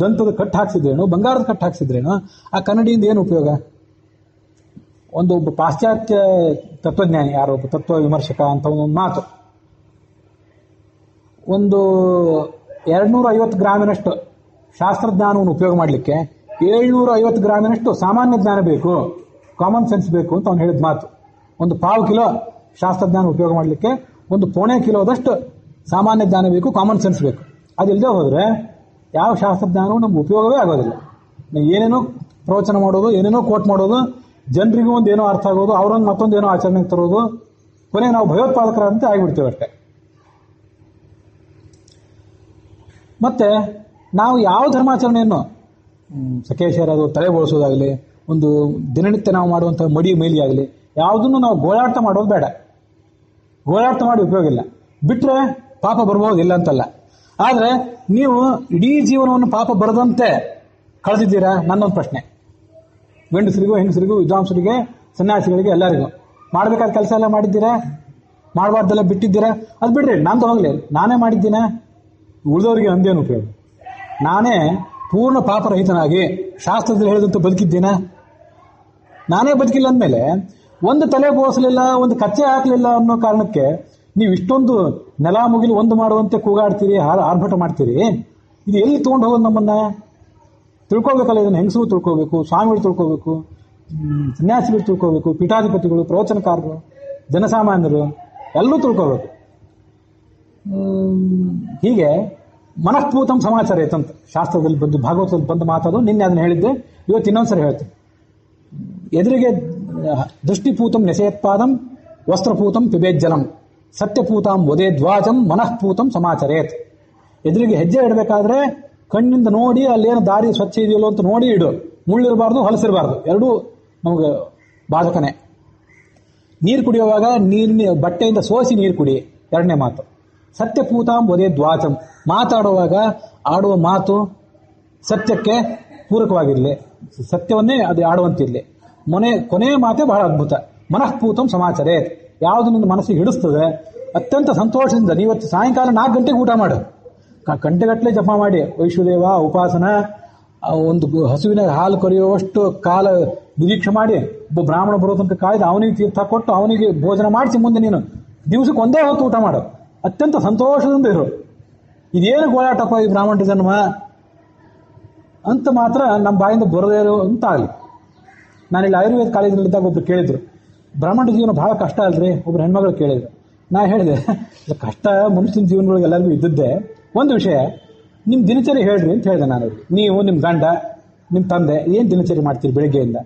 ದಂತದ ಕಟ್ಟು ಹಾಕ್ಸಿದ್ರೇನು, ಬಂಗಾರದ ಕಟ್ಟು ಹಾಕ್ಸಿದ್ರೇನು, ಆ ಕನ್ನಡಿಯಿಂದ ಏನು ಉಪಯೋಗ? ಒಬ್ಬ ಪಾಶ್ಚಾತ್ಯ ತತ್ವಜ್ಞಾನಿ, ಯಾರೊಬ್ಬ ತತ್ವ ವಿಮರ್ಶಕ ಅಂತ ಒಂದು ಮಾತು, ಒಂದು 250 ಗ್ರಾಮಿನಷ್ಟು ಶಾಸ್ತ್ರಜ್ಞಾನವನ್ನು ಉಪಯೋಗ ಮಾಡಲಿಕ್ಕೆ 750 ಗ್ರಾಮಿನಷ್ಟು ಸಾಮಾನ್ಯ ಜ್ಞಾನ ಬೇಕು, ಕಾಮನ್ ಸೆನ್ಸ್ ಬೇಕು ಅಂತ ಅವ್ನು ಹೇಳಿದ ಮಾತು. ಒಂದು 1/4 ಕಿಲೋ ಶಾಸ್ತ್ರಜ್ಞಾನ ಉಪಯೋಗ ಮಾಡಲಿಕ್ಕೆ 1 ಕಿಲೋದಷ್ಟು ಸಾಮಾನ್ಯ ಜ್ಞಾನ ಬೇಕು, ಕಾಮನ್ ಸೆನ್ಸ್ ಬೇಕು. ಅದಿಲ್ಲದೆ ಹೋದರೆ ಯಾವ ಶಾಸ್ತ್ರಜ್ಞಾನವೂ ನಮ್ಗೆ ಉಪಯೋಗವೇ ಆಗೋದಿಲ್ಲ. ಏನೇನೋ ಪ್ರವಚನ ಮಾಡೋದು, ಏನೇನೋ ಕೋಟ್ ಮಾಡೋದು, ಜನರಿಗೂ ಒಂದೇನೋ ಅರ್ಥ ಆಗೋದು, ಅವರೊಂದು ಮತ್ತೊಂದೇನೋ ಆಚರಣೆಗೆ ತರೋದು, ಕೊನೆಗೆ ನಾವು ಭಯೋತ್ಪಾದಕರಂತೆ ಆಗಿಬಿಡ್ತೇವೆ ಅಷ್ಟೇ. ಮತ್ತೆ ನಾವು ಯಾವ ಧರ್ಮಾಚರಣೆಯನ್ನು ಸಕೇಶರದು ತಲೆ ಬೋಳಿಸೋದಾಗಲಿ, ಒಂದು ದಿನನಿತ್ಯ ನಾವು ಮಾಡುವಂಥ ಮಡಿ ಮೈಲಿ ಆಗಲಿ, ಯಾವುದನ್ನು ನಾವು ಗೋಳಾಟ ಮಾಡೋದು ಬೇಡ. ಗೋಳಾಟ ಮಾಡಿ ಉಪಯೋಗ ಇಲ್ಲ. ಬಿಟ್ಟರೆ ಪಾಪ ಬರ್ಬೋದು, ಇಲ್ಲ ಅಂತಲ್ಲ. ಆದರೆ ನೀವು ಇಡೀ ಜೀವನವನ್ನು ಪಾಪ ಬರದಂತೆ ಕಳೆದಿದ್ದೀರಾ? ನನ್ನೊಂದು ಪ್ರಶ್ನೆ. ಗಂಡಸರಿಗೂ ಹೆಂಗಸರಿಗೂ, ವಿದ್ವಾಂಸರಿಗೆ ಸನ್ಯಾಸಿಗಳಿಗೆ ಎಲ್ಲರಿಗೂ ಮಾಡಬೇಕಾದ ಕೆಲಸ ಎಲ್ಲ ಮಾಡಿದ್ದೀರಾ? ಮಾಡಬಾರ್ದೆಲ್ಲ ಬಿಟ್ಟಿದ್ದೀರಾ? ಅದು ಬಿಡ್ರಿ, ನಂದು ಹೋಗಲಿ, ನಾನೇ ಮಾಡಿದ್ದೀನ, ಉಳಿದವರಿಗೆ ಅಂದೇನು ಉಪಯೋಗ? ನಾನೇ ಪೂರ್ಣ ಪಾಪರಹಿತನಾಗಿ ಶಾಸ್ತ್ರದಲ್ಲಿ ಹೇಳಿದಂತೆ ಬದುಕಿದ್ದೀನ? ನಾನೇ ಬದುಕಿಲ್ಲ ಅಂದಮೇಲೆ ಒಂದು ತಲೆ ಬೋಸಲಿಲ್ಲ, ಒಂದು ಕಚ್ಚೆ ಹಾಕಲಿಲ್ಲ ಅನ್ನೋ ಕಾರಣಕ್ಕೆ ನೀವು ಇಷ್ಟೊಂದು ನೆಲ ಮುಗಿಲು ಒಂದು ಮಾಡುವಂತೆ ಕೂಗಾಡ್ತೀರಿ, ಆರ್ಭಟ ಮಾಡ್ತೀರಿ. ಇದು ಎಲ್ಲಿ ತೊಗೊಂಡು ಹೋಗೋದು ನಮ್ಮನ್ನ? ತಿಳ್ಕೊಬೇಕಲ್ಲ ಇದನ್ನು. ಹೆಂಗಸರು ತಿಳ್ಕೋಬೇಕು, ಸ್ವಾಮಿಗಳು ತಿಳ್ಕೋಬೇಕು, ಸನ್ಯಾಸಿಗಳು ತಿಳ್ಕೋಬೇಕು, ಪೀಠಾಧಿಪತಿಗಳು, ಪ್ರವಚನಕಾರರು, ಜನಸಾಮಾನ್ಯರು ಎಲ್ಲರೂ ತಿಳ್ಕೋಬೇಕು. ಹೀಗೆ ಮನಃಪೂತಂ ಸಮಾಚಾರ ಐತಂತ ಶಾಸ್ತ್ರದಲ್ಲಿ ಬಂದು, ಭಾಗವತದಲ್ಲಿ ಬಂದು ಮಾತಾಡೋದು. ನಿನ್ನೆ ಅದನ್ನು ಹೇಳಿದ್ದೆ, ಇವತ್ತು ಇನ್ನೊಂದ್ಸರಿ ಹೇಳ್ತೀನಿ. ಎದುರಿಗೆ ದೃಷ್ಟಿಪೂತಂ ನೆಸೆಯತ್ಪಾದಂ ವಸ್ತ್ರಪೂತಂ ಪಿಬೇಜ್ಜಲಂ ಸತ್ಯಪೂತಾಂ ವದೇದ್ವಾಜಂ ಮನಃಪೂತಂ ಸಮಾಚರೇತ್. ಎದುರಿಗೆ ಹೆಜ್ಜೆ ಇಡಬೇಕಾದ್ರೆ ಕಣ್ಣಿಂದ ನೋಡಿ ಅಲ್ಲೇನು ದಾರಿ ಸ್ವಚ್ಛ ಇದೆಯಲ್ಲೋ ಅಂತ ನೋಡಿ ಇಡು. ಮುಳ್ಳಿರಬಾರ್ದು, ಹೊಲಸಿರಬಾರ್ದು, ಎರಡೂ ನಮಗೆ ಬಾಧಕನೇ. ನೀರು ಕುಡಿಯುವಾಗ ನೀರಿನ ಬಟ್ಟೆಯಿಂದ ಸೋಸಿ ನೀರು ಕುಡಿ, ಎರಡನೇ ಮಾತು. ಸತ್ಯಪೂತಾಂ ವದೇದ್ವಾಚಂ, ಮಾತಾಡುವಾಗ ಆಡುವ ಮಾತು ಸತ್ಯಕ್ಕೆ ಪೂರಕವಾಗಿರಲಿ, ಸತ್ಯವನ್ನೇ ಅದು ಆಡುವಂತಿರಲಿ. ಕೊನೆಯ ಮಾತೇ ಬಹಳ ಅದ್ಭುತ. ಮನಃಪೂತಂ ಸಮಾಚಾರೇ, ಯಾವುದು ನಿನ್ನ ಮನಸ್ಸಿಗೆ ಹಿಡಿಸ್ತದೆ ಅತ್ಯಂತ ಸಂತೋಷದಿಂದ ನೀವತ್ತು ಸಾಯಂಕಾಲ 4 ಗಂಟೆಗೆ ಊಟ ಮಾಡು, ಗಂಟೆಗಟ್ಟಲೆ ಜಪ ಮಾಡಿ ವೈಶ್ವದೇವ ಉಪಾಸನ, ಒಂದು ಹಸುವಿನ ಹಾಲು ಕರೆಯುವಷ್ಟು ಕಾಲ ನಿರೀಕ್ಷೆ ಮಾಡಿ, ಒಬ್ಬ ಬ್ರಾಹ್ಮಣ ಬರೋ ತನಕ ಕಾಯ್ದು ಅವನಿಗೆ ತೀರ್ಥ ಕೊಟ್ಟು ಅವನಿಗೆ ಭೋಜನ ಮಾಡಿಸಿ ಮುಂದೆ ನೀನು ದಿವಸಕ್ಕೆ ಒಂದೇ ಹೊತ್ತು ಊಟ ಮಾಡು, ಅತ್ಯಂತ ಸಂತೋಷದಿಂದ ಇರು. ಇದೇನು ಗೋಳಾಟಪ್ಪ ಈ ಬ್ರಾಹ್ಮಣ ಜನ್ಮ ಅಂತ ಮಾತ್ರ ನಮ್ಮ ಬಾಯಿಂದ ಬರದೇ ಇರೋ ಅಂತ ಆಗಲಿ. ನಾನಿಲ್ಲಿ ಆಯುರ್ವೇದ ಕಾಲೇಜಿನಲ್ಲಿದ್ದಾಗ ಒಬ್ರು ಕೇಳಿದ್ರು, ಬ್ರಾಹ್ಮಣ ಜೀವನ ಬಹಳ ಕಷ್ಟ ಅಲ್ರಿ, ಒಬ್ರು ಹೆಣ್ಮಗಳು ಕೇಳಿದ್ರು. ನಾ ಹೇಳಿದೆ, ಕಷ್ಟ ಮನುಷ್ಯನ ಜೀವನಗಳಿಗೆ ಎಲ್ಲರಿಗೂ ಇದ್ದದ್ದೇ. ಒಂದು ವಿಷಯ, ನಿಮ್ಮ ದಿನಚರಿ ಹೇಳ್ರಿ ಅಂತ ಹೇಳಿದೆ ನಾನು. ನೀವು, ನಿಮ್ಮ ಗಂಡ, ನಿಮ್ಮ ತಂದೆ ಏನು ದಿನಚರಿ ಮಾಡ್ತೀರಿ ಬೆಳಗ್ಗೆಯಿಂದ?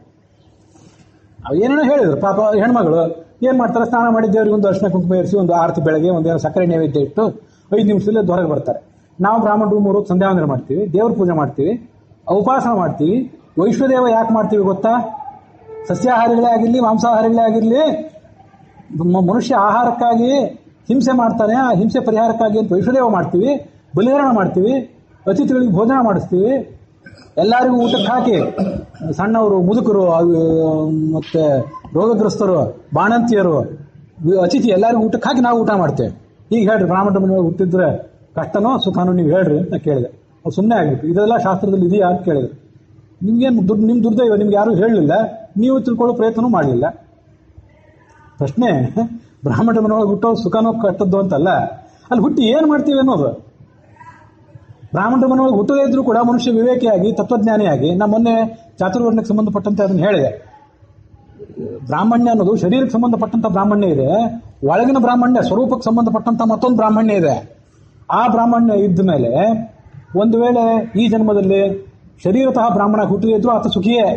ಏನೇನೋ ಹೇಳಿದ್ರು. ಪಾಪ ಹೆಣ್ಮಗಳು ಏನು ಮಾಡ್ತಾರೆ, ಸ್ನಾನ ಮಾಡಿ ದೇವರಿಗೆ ಒಂದು ಅರ್ಶಿನ ಕುಂಕುಮ ಏರಿಸಿ ಒಂದು ಆರತಿ ಬೆಳಗ್ಗೆ ಒಂದೇನೋ ಸಕ್ಕರೆ ನೈವೇದ್ಯ ಇಟ್ಟು 5 ನಿಮಿಷದಲ್ಲಿ ಹೊರಗೆ ಬರ್ತಾರೆ. ನಾವು ಬ್ರಾಹ್ಮಣರು 3 ಹೊತ್ತು ಸಂಧ್ಯಾವಂದನೆ ಮಾಡ್ತೀವಿ, ದೇವ್ರ ಪೂಜೆ ಮಾಡ್ತೀವಿ, ಉಪಾಸನ ಮಾಡ್ತೀವಿ. ವೈಶ್ವದೇವ ಯಾಕೆ ಮಾಡ್ತೀವಿ ಗೊತ್ತಾ? ಸಸ್ಯಾಹಾರಿಗಳೇ ಆಗಿರಲಿ ಮಾಂಸಾಹಾರಿಗಳೇ ಆಗಿರಲಿ, ಮನುಷ್ಯ ಆಹಾರಕ್ಕಾಗಿ ಹಿಂಸೆ ಮಾಡ್ತಾನೆ, ಆ ಹಿಂಸೆ ಪರಿಹಾರಕ್ಕಾಗಿ ಅಂತ ವೈಶ್ವದೇವ ಮಾಡ್ತೀವಿ, ಬಲಿಹರಣ ಮಾಡ್ತೀವಿ, ಅತಿಥಿಗಳಿಗೆ ಭೋಜನ ಮಾಡಿಸ್ತೀವಿ, ಎಲ್ಲರಿಗೂ ಊಟಕ್ಕೆ ಹಾಕಿ ಸಣ್ಣವರು ಮುದುಕರು ಮತ್ತೆ ರೋಗಗ್ರಸ್ತರು ಬಾಣಂತಿಯರು ಅತಿಥಿ ಎಲ್ಲರಿಗೂ ಊಟಕ್ಕೆ ಹಾಕಿ ನಾವು ಊಟ ಮಾಡ್ತೇವೆ. ಈಗ ಹೇಳ್ರಿ, ಬ್ರಾಹ್ಮಣ ಮನೆಯೊಳಗೆ ಹುಟ್ಟಿದ್ರೆ ಕಷ್ಟನೋ ಸುಖನೋ ನೀವು ಹೇಳ್ರಿ ಅಂತ ಕೇಳಿದೆ. ಅವ್ರು ಸುಮ್ಮನೆ ಆಗ್ಬಿಟ್ಟು ಇದೆಲ್ಲ ಶಾಸ್ತ್ರದಲ್ಲಿ ಇದೆಯಾ ಅಂತ ಕೇಳಿದ್ರು. ನಿಮ್ಗೇನು ನಿಮ್ಮ ದುರ್ದೈವ, ನಿಮ್ಗೆ ಯಾರೂ ಹೇಳಲಿಲ್ಲ, ನೀವು ತಿಳ್ಕೊಳ್ಳೋ ಪ್ರಯತ್ನವೂ ಮಾಡಲಿಲ್ಲ. ಪ್ರಶ್ನೆ ಬ್ರಾಹ್ಮಣ ಮನೆಯೊಳಗೆ ಹುಟ್ಟೋದು ಸುಖನೋ ಕಟ್ಟದ್ದು ಅಂತಲ್ಲ, ಅಲ್ಲಿ ಹುಟ್ಟಿ ಏನು ಮಾಡ್ತೀವಿ ಅನ್ನೋದು. ಬ್ರಾಹ್ಮಣರ ಮನೆಯೊಳಗೆ ಹುಟ್ಟದೇ ಇದ್ರೂ ಕೂಡ ಮನುಷ್ಯ ವಿವೇಕಿಯಾಗಿ ತತ್ವಜ್ಞಾನಿಯಾಗಿ, ನಮ್ಮ ಮೊನ್ನೆ ಚಾತುರ್ವರ್ಣಕ್ಕೆ ಸಂಬಂಧಪಟ್ಟಂತೆ ಅದನ್ನು ಹೇಳಿದೆ. ಬ್ರಾಹ್ಮಣ್ಯ ಅನ್ನೋದು ಶರೀರಕ್ಕೆ ಸಂಬಂಧಪಟ್ಟಂತ ಬ್ರಾಹ್ಮಣ್ಯ ಇದೆ, ಒಳಗಿನ ಬ್ರಾಹ್ಮಣ್ಯ ಸ್ವರೂಪಕ್ಕೆ ಸಂಬಂಧಪಟ್ಟಂತ ಮತ್ತೊಂದು ಬ್ರಾಹ್ಮಣ್ಯ ಇದೆ. ಆ ಬ್ರಾಹ್ಮಣ್ಯ ಇದ್ದ ಮೇಲೆ ಒಂದು ವೇಳೆ ಈ ಜನ್ಮದಲ್ಲಿ ಶರೀರತಃ ಬ್ರಾಹ್ಮಣ ಹುಟ್ಟದೇ ಇದ್ರು ಆತ ಸುಖಿಯೇ,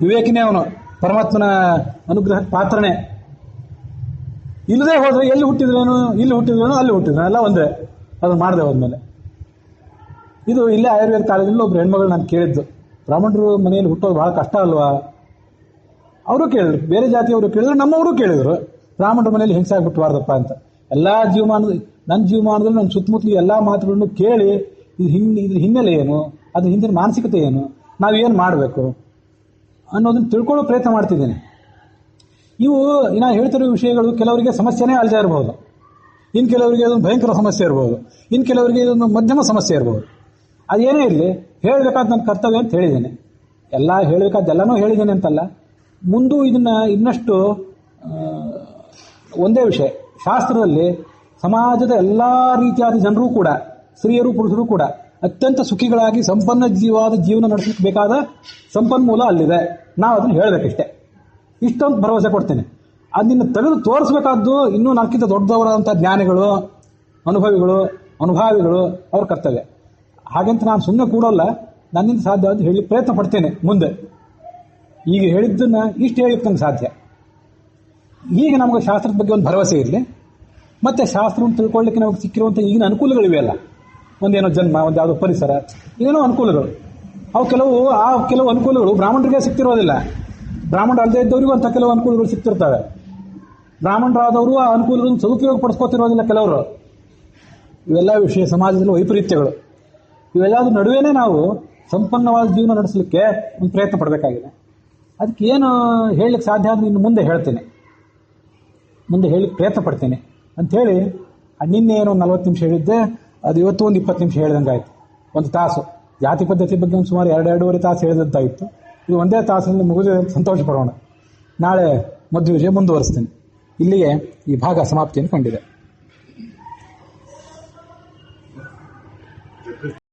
ವಿವೇಕಿನೇ, ಅವನು ಪರಮಾತ್ಮನ ಅನುಗ್ರಹ ಪಾತ್ರನೇ. ಇಲ್ಲದೆ ಹೋದ್ರೆ ಎಲ್ಲಿ ಹುಟ್ಟಿದ್ರೇನು, ಇಲ್ಲಿ ಹುಟ್ಟಿದ್ರೇನು, ಅಲ್ಲಿ ಹುಟ್ಟಿದ್ರೇನು, ಎಲ್ಲ ಒಂದೇ. ಅದನ್ನು ಮಾಡದೆ ಹೋದ್ಮೇಲೆ ಇದು ಇಲ್ಲೇ ಆಯುರ್ವೇದ ಕಾಲೇಜಲ್ಲಿ ಒಬ್ರು ಹೆಣ್ಮಗಳು ನಾನು ಕೇಳಿದ್ದು, ಬ್ರಾಹ್ಮಣರು ಮನೆಯಲ್ಲಿ ಹುಟ್ಟೋದು ಬಹಳ ಕಷ್ಟ ಅಲ್ವಾ? ಅವರು ಕೇಳಿದ್ರು, ಬೇರೆ ಜಾತಿಯವರು ಕೇಳಿದ್ರು, ನಮ್ಮವರು ಕೇಳಿದ್ರು, ಬ್ರಾಹ್ಮಣರ ಮನೆಯಲ್ಲಿ ಹಿಂಸೆ ಆಗ್ಬಿಟ್ಬಾರ್ದಪ್ಪ ಅಂತ. ಎಲ್ಲ ನನ್ನ ಜೀವಮಾನದಲ್ಲಿ ನನ್ನ ಸುತ್ತಮುತ್ತಲು ಎಲ್ಲ ಮಾತುಗಳನ್ನು ಕೇಳಿ ಇದ್ರ ಹಿನ್ನೆಲೆ ಏನು, ಅದ್ರ ಹಿಂದಿನ ಮಾನಸಿಕತೆ ಏನು, ನಾವೇನು ಮಾಡಬೇಕು ಅನ್ನೋದನ್ನು ತಿಳ್ಕೊಳ್ಳೋ ಪ್ರಯತ್ನ ಮಾಡ್ತಿದ್ದೇನೆ. ಇವು ನಾನು ಹೇಳ್ತಿರೋ ವಿಷಯಗಳು ಕೆಲವರಿಗೆ ಸಮಸ್ಯೆನೇ ಅಲ್ಜಾ ಇರಬಹುದು, ಇನ್ನು ಕೆಲವರಿಗೆ ಇದೊಂದು ಭಯಂಕರ ಸಮಸ್ಯೆ ಇರಬಹುದು, ಇನ್ನು ಕೆಲವರಿಗೆ ಇದೊಂದು ಮಧ್ಯಮ ಸಮಸ್ಯೆ ಇರಬಹುದು. ಅದೇನೇ ಇರಲಿ, ಹೇಳಬೇಕಾದ ನನ್ನ ಕರ್ತವ್ಯ ಅಂತ ಹೇಳಿದ್ದೇನೆ. ಎಲ್ಲ ಹೇಳಬೇಕಾದ್ದೆಲ್ಲನೂ ಹೇಳಿದ್ದೇನೆ ಅಂತಲ್ಲ, ಮುಂದೂ ಇದನ್ನು ಇನ್ನಷ್ಟು ಒಂದೇ ವಿಷಯ. ಶಾಸ್ತ್ರದಲ್ಲಿ ಸಮಾಜದ ಎಲ್ಲ ರೀತಿಯಾದ ಜನರು ಕೂಡ, ಸ್ತ್ರೀಯರು ಪುರುಷರು ಕೂಡ ಅತ್ಯಂತ ಸುಖಿಗಳಾಗಿ ಸಂಪನ್ನ ಜೀವನ ನಡೆಸಲಿಕ್ಕೆ ಬೇಕಾದ ಸಂಪನ್ಮೂಲ ಅಲ್ಲಿದೆ. ನಾವು ಅದನ್ನು ಹೇಳಬೇಕಷ್ಟೇ. ಇಷ್ಟೊಂದು ಭರವಸೆ ಕೊಡ್ತೇನೆ. ಅದನ್ನು ತೆಗೆದು ತೋರಿಸಬೇಕಾದ್ದು ಇನ್ನೂ ನಕ್ಕಿಂತ ದೊಡ್ಡದವರಾದಂಥ ಜ್ಞಾನಿಗಳು, ಅನುಭಾವಿಗಳು ಅವ್ರ ಕರ್ತವ್ಯ. ಹಾಗಂತ ನಾನು ಸುಮ್ಮನೆ ಕೂಡಲ್ಲ, ನನ್ನಿಂದ ಸಾಧ್ಯ ಅಂತ ಹೇಳಿ ಪ್ರಯತ್ನ ಪಡ್ತೇನೆ ಮುಂದೆ. ಈಗ ಹೇಳಿದ್ದನ್ನು ಇಷ್ಟು ಹೇಳಿಕ್ಕೆ ನಂಗೆ ಸಾಧ್ಯ. ಈಗ ನಮಗೆ ಶಾಸ್ತ್ರದ ಬಗ್ಗೆ ಒಂದು ಭರವಸೆ ಇರಲಿ, ಮತ್ತು ಶಾಸ್ತ್ರವನ್ನು ತಿಳ್ಕೊಳ್ಳಿಕ್ಕೆ ನಮಗೆ ಸಿಕ್ಕಿರುವಂಥ ಈಗಿನ ಅನುಕೂಲಗಳಿವೆಯಲ್ಲ, ಒಂದೇನೋ ಜನ್ಮ, ಒಂದು ಯಾವುದೋ ಪರಿಸರ, ಏನೋ ಅನುಕೂಲಗಳು. ಕೆಲವು ಅನುಕೂಲಗಳು ಬ್ರಾಹ್ಮಣರಿಗೆ ಸಿಕ್ತಿರೋದಿಲ್ಲ, ಬ್ರಾಹ್ಮಣ ಅಲ್ಲದೆ ಇದ್ದವರಿಗೂ ಅಂತ ಕೆಲವು ಅನುಕೂಲಗಳು ಸಿಗ್ತಿರ್ತವೆ. ಬ್ರಾಹ್ಮಣರಾದವರು ಆ ಅನುಕೂಲಗಳನ್ನು ಸದುಪಯೋಗ ಪಡಿಸ್ಕೋತಿರೋದಿಲ್ಲ ಕೆಲವರು. ಇವೆಲ್ಲ ವಿಷಯ ಸಮಾಜದಲ್ಲಿ ವೈಪರೀತ್ಯಗಳು. ಇವೆಲ್ಲದ್ರ ನಡುವೆನೇ ನಾವು ಸಂಪನ್ನವಾದ ಜೀವನ ನಡೆಸಲಿಕ್ಕೆ ಒಂದು ಪ್ರಯತ್ನ ಪಡಬೇಕಾಗಿದೆ. ಅದಕ್ಕೆ ಏನು ಹೇಳಲಿಕ್ಕೆ ಸಾಧ್ಯ ಆದರೆ ಇನ್ನು ಮುಂದೆ ಹೇಳ್ತೇನೆ, ಮುಂದೆ ಹೇಳಲಿಕ್ಕೆ ಪ್ರಯತ್ನ ಪಡ್ತೇನೆ ಅಂಥೇಳಿ. ನಿನ್ನೆ ಏನೋ 40 ನಿಮಿಷ ಹೇಳಿದ್ದೆ, ಅದು ಇವತ್ತು ಒಂದು 20 ನಿಮಿಷ ಹೇಳಿದಂಗೆ ಆಯಿತು. ಒಂದು ತಾಸು ಜಾತಿ ಪದ್ಧತಿ ಬಗ್ಗೆ ಒಂದು ಸುಮಾರು 2-2.5 ತಾಸು ಹೇಳಿದಂತಾಯಿತು. ಇದು ಒಂದೇ ತಾಸಿನಲ್ಲಿ ಮುಗಿದ ಸಂತೋಷ ಪಡೋಣ. ನಾಳೆ ಮಧ್ಯ ವಿಷಯ ಮುಂದುವರಿಸ್ತೇನೆ. ಇಲ್ಲಿಗೆ ಈ ಭಾಗ ಸಮಾಪ್ತಿಯನ್ನು ಕಂಡಿದೆ.